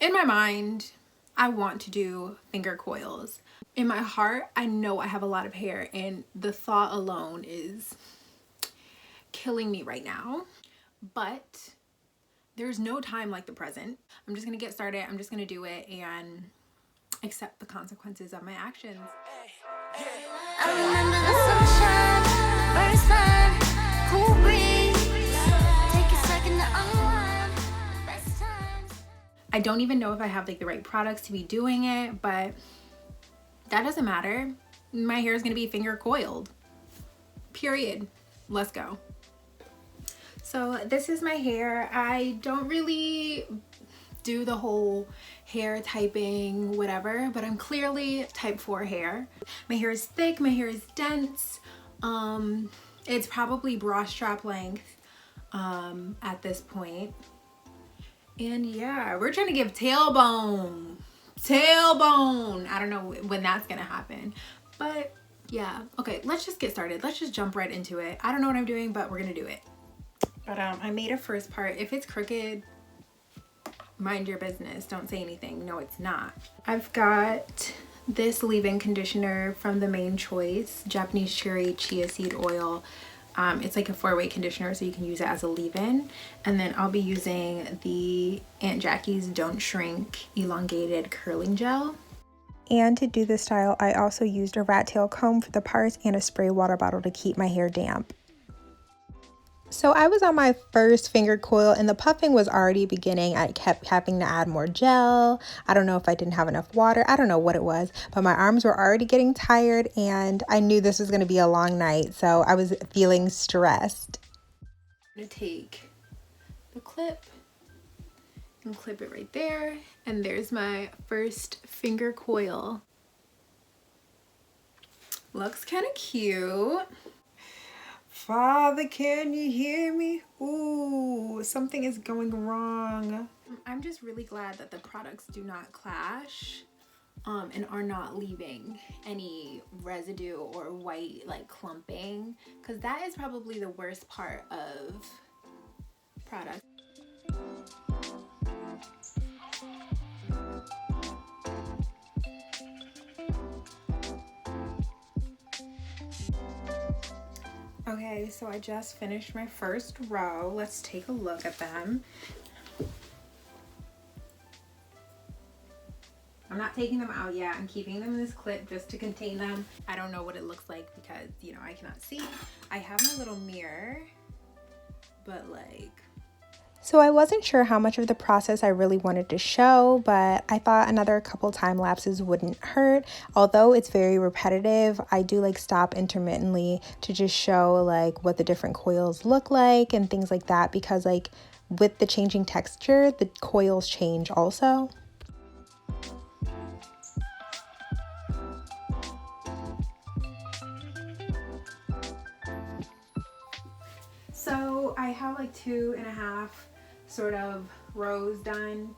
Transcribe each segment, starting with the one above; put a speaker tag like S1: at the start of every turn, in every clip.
S1: In my mind, I want to do finger coils. In my heart, I know I have a lot of hair, and the thought alone is killing me right now. But there's no time like the present. I'm just gonna get started. I'm just gonna do it and accept the consequences of my actions.
S2: I remember the sunshine, first time, cool breeze, take a second to unwind, best times.
S1: I don't even know if I have like the right products to be doing it, but that doesn't matter. My hair is gonna be finger coiled. Period. Let's go. So this is my hair. I don't really do the whole hair typing whatever, but I'm clearly type 4 hair. My hair is thick, my hair is dense. It's probably bra strap length at this point. And yeah, we're trying to give tailbone. I don't know when that's gonna happen, but yeah. Okay, let's just get started. Let's just jump right into it. I don't know what I'm doing, but we're gonna do it. But I made a first part. If it's crooked, mind your business. Don't say anything. No, it's not. I've got this leave-in conditioner from the main choice, Japanese cherry chia seed oil. It's like a 4-way conditioner, so you can use it as a leave-in. And then I'll be using the Aunt Jackie's Don't Shrink elongated curling gel.
S3: And to do this style, I also used a rat tail comb for the parts and a spray water bottle to keep my hair damp. So I was on my first finger coil and the puffing was already beginning. I kept having to add more gel. I don't know if I didn't have enough water. I don't know what it was, but my arms were already getting tired and I knew this was going to be a long night. So I was feeling stressed.
S1: I'm going to take the clip and clip it right there. And there's my first finger coil. Looks kind of cute. Father, can you hear me? Ooh, something is going wrong. I'm just really glad that the products do not clash and are not leaving any residue or white like clumping, because that is probably the worst part of products. Okay, so I just finished my first row. Let's take a look at them. I'm not taking them out yet. I'm keeping them in this clip just to contain them. I don't know what it looks like because, you know, I cannot see. I have my little mirror, but like...
S3: So I wasn't sure how much of the process I really wanted to show, but I thought another couple time lapses wouldn't hurt. Although it's very repetitive, I do like stop intermittently to just show like what the different coils look like and things like that, because like with the changing texture, the coils change also.
S1: So I have like 2.5 sort of rows done.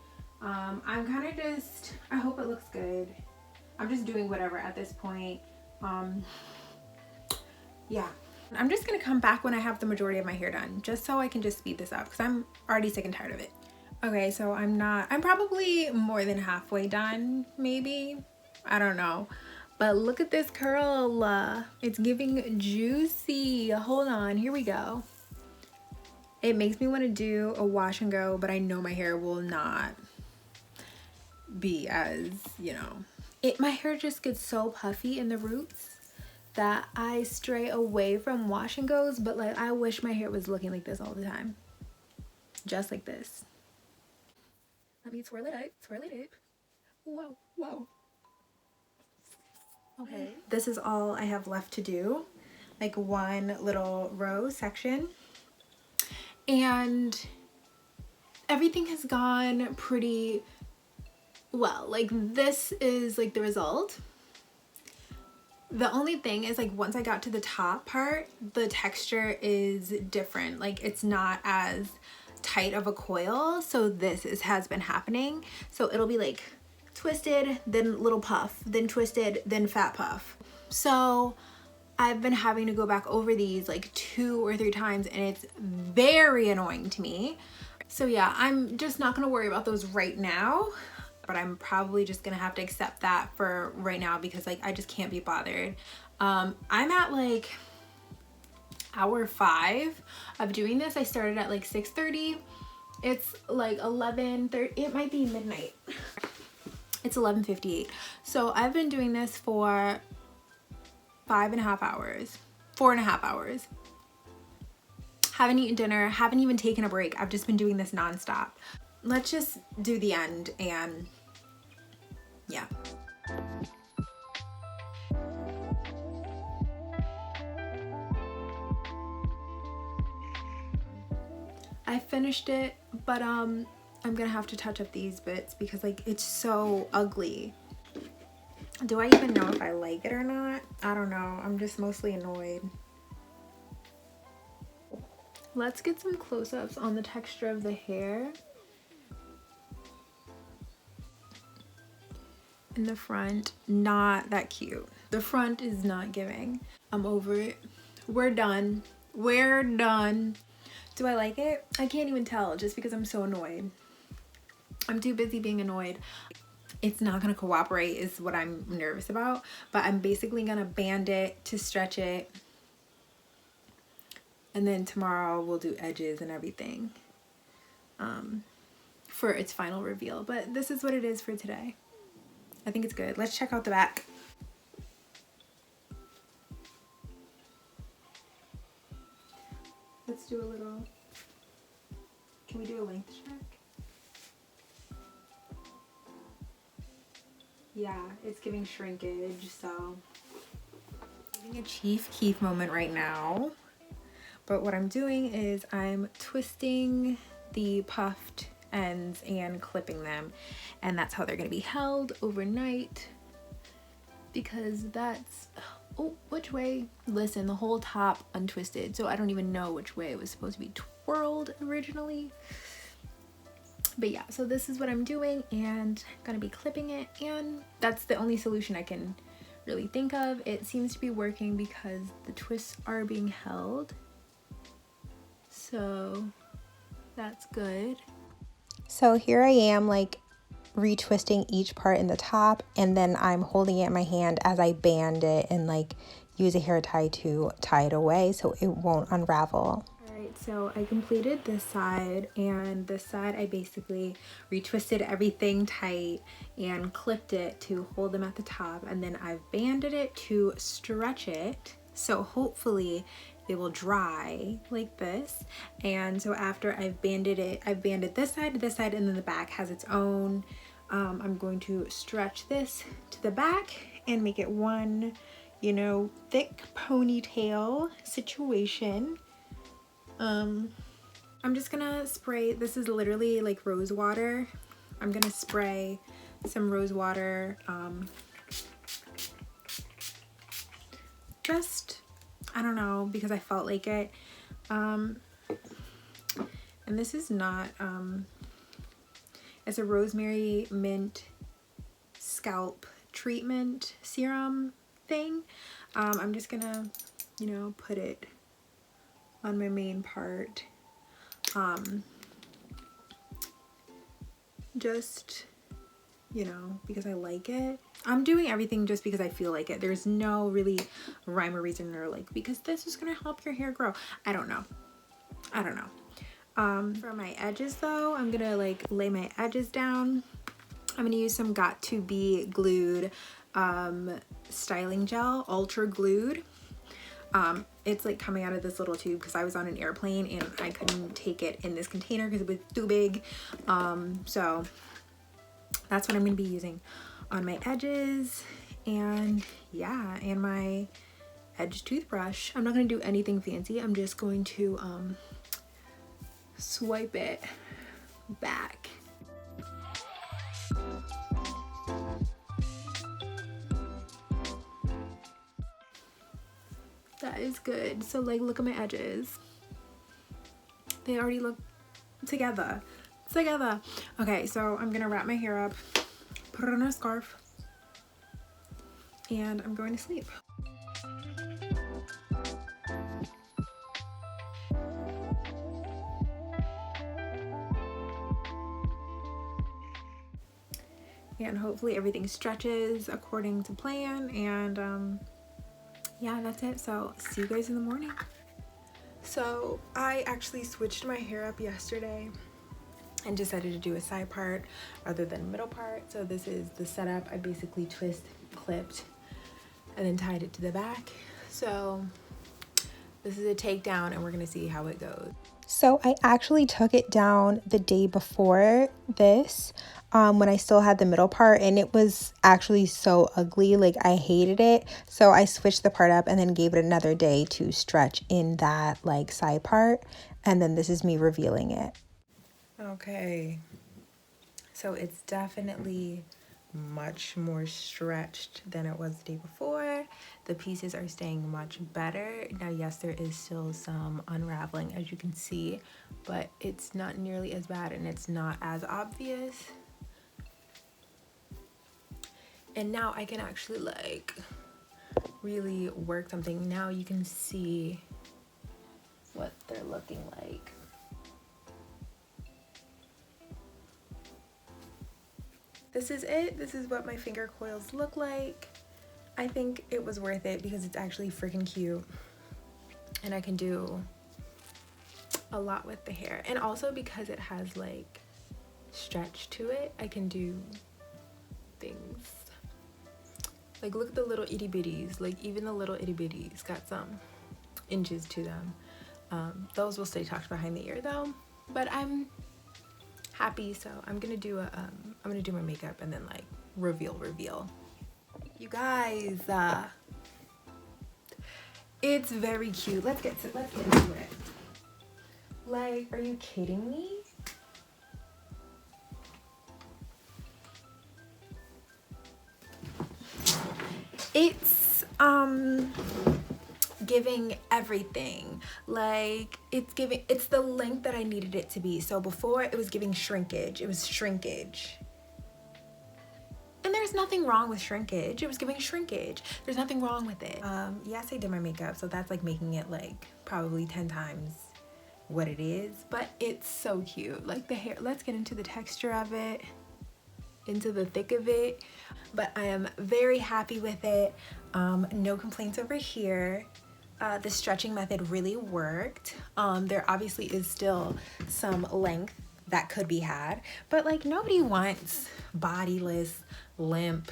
S1: I'm kind of just, I hope it looks good. I'm just doing whatever at this point. Yeah, I'm just gonna come back when I have the majority of my hair done, just so I can just speed this up because I'm already sick and tired of it. Okay, so I'm probably more than halfway done, maybe. I don't know. But look at this curl. It's giving juicy. Hold on, here we go. It makes me want to do a wash and go, but I know my hair will not be as, you know. My hair just gets so puffy in the roots that I stray away from wash and goes, but like I wish my hair was looking like this all the time. Just like this. Let me twirl it up. Whoa, whoa. Okay, this is all I have left to do. Like one little row section. And everything has gone pretty well. Like this is like the result. The only thing is like once I got to the top part, the texture is different. Like it's not as tight of a coil. So this has been happening. So it'll be like twisted, then little puff, then twisted, then fat puff. So I've been having to go back over these like 2 or 3 times and it's very annoying to me. So yeah, I'm just not gonna worry about those right now, but I'm probably just gonna have to accept that for right now because like I just can't be bothered. I'm at like hour 5 of doing this. I started at like 6:30. It's like 11:30. It might be midnight. It's 11:58. So I've been doing this for 5.5 hours, 4.5 hours. Haven't eaten dinner, haven't even taken a break. I've just been doing this nonstop. Let's just do the end and yeah. I finished it, but I'm gonna have to touch up these bits because like it's so ugly. Do I even know if I like it or not? I don't know. I'm just mostly annoyed. Let's get some close-ups on the texture of the hair. In the front, not that cute. The front is not giving. I'm over it. We're done. We're done. Do I like it? I can't even tell just because I'm so annoyed. I'm too busy being annoyed. It's not gonna cooperate is what I'm nervous about, but I'm basically gonna band it to stretch it. And then tomorrow we'll do edges and everything for its final reveal. But this is what it is for today. I think it's good. Let's check out the back. Let's do a little, can we do a length check? Yeah, it's giving shrinkage, so. Having a Chief Keef moment right now. But what I'm doing is I'm twisting the puffed ends and clipping them. And that's how they're gonna be held overnight. Because that's, oh, which way? Listen, the whole top untwisted. So I don't even know which way it was supposed to be twirled originally. But yeah, so this is what I'm doing and I'm gonna be clipping it. And that's the only solution I can really think of. It seems to be working because the twists are being held. So that's good.
S3: So here I am like retwisting each part in the top, and then I'm holding it in my hand as I band it and like use a hair tie to tie it away so it won't unravel.
S1: Alright, so I completed this side, and this side I basically retwisted everything tight and clipped it to hold them at the top, and then I've banded it to stretch it so hopefully they will dry like this. And so after I've banded it, I've banded this side, and then the back has its own. I'm going to stretch this to the back and make it one, you know, thick ponytail situation. I'm just gonna spray, this is literally like rose water. I'm gonna spray some rose water, just, I don't know, because I felt like it. And this is not, it's a rosemary mint scalp treatment serum thing. I'm just gonna, you know, put it on my main part. Just, you know, because I like it. I'm doing everything just because I feel like it. There's no really rhyme or reason or like, because this is gonna help your hair grow. I don't know. For my edges though, I'm gonna like lay my edges down. I'm gonna use some Got To Be Glued styling gel, ultra glued. It's like coming out of this little tube because I was on an airplane and I couldn't take it in this container because it was too big. So that's what I'm gonna be using on my edges, and yeah, and my edge toothbrush. I'm not gonna do anything fancy. I'm just going to swipe it back. That is good. So like, look at my edges. They already look together. Okay, so I'm gonna wrap my hair up, put it on a scarf, and I'm going to sleep. and hopefully everything stretches according to plan. And yeah, that's it. So see you guys in the morning. So I actually switched my hair up yesterday and decided to do a side part rather than middle part. So this is the setup. I basically clipped and then tied it to the back. So this is a takedown and we're gonna see how it goes.
S3: So I actually took it down the day before this, when I still had the middle part, and it was actually so ugly. Like, I hated it. So I switched the part up and then gave it another day to stretch in that like side part. And then this is me revealing it.
S1: Okay, so it's definitely much more stretched than it was the day before. The pieces are staying much better. Now, yes, there is still some unraveling, as you can see, but it's not nearly as bad and it's not as obvious. And now I can actually like really work something. Now you can see what they're looking like. This is it. This is what my finger coils look like. I think it was worth it because it's actually freaking cute and I can do a lot with the hair. And also because it has like stretch to it, I can do things. Like, look at the little itty bitties. Like, even the little itty bitties got some inches to them. Those will stay tucked behind the ear though, but I'm happy, so I'm gonna do my makeup and then like reveal. You guys, it's very cute. Let's get into it. Like, are you kidding me? It's giving everything. Like, it's the length that I needed it to be. So before it was giving shrinkage. It was shrinkage. And there's nothing wrong with shrinkage. It was giving shrinkage. There's nothing wrong with it. Yes, I did my makeup, so that's like making it like probably 10 times what it is, but it's so cute. Like, the hair, let's get into the texture of it, into the thick of it. But I am very happy with it. No complaints over here. The stretching method really worked. There obviously is still some length that could be had, but like, nobody wants bodiless, limp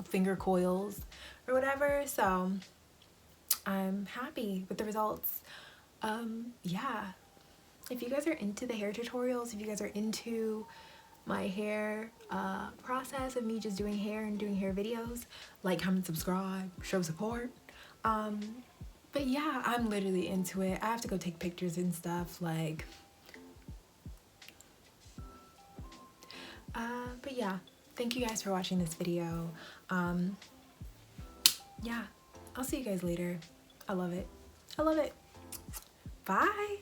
S1: finger coils or whatever. So I'm happy with the results. Yeah, if you guys are into the hair tutorials, if you guys are into my hair process of me just doing hair and doing hair videos, like, comment, subscribe, show support. But yeah, I'm literally into it. I have to go take pictures and stuff, like, but yeah, thank you guys for watching this video. Yeah, I'll see you guys later. I love it. Bye.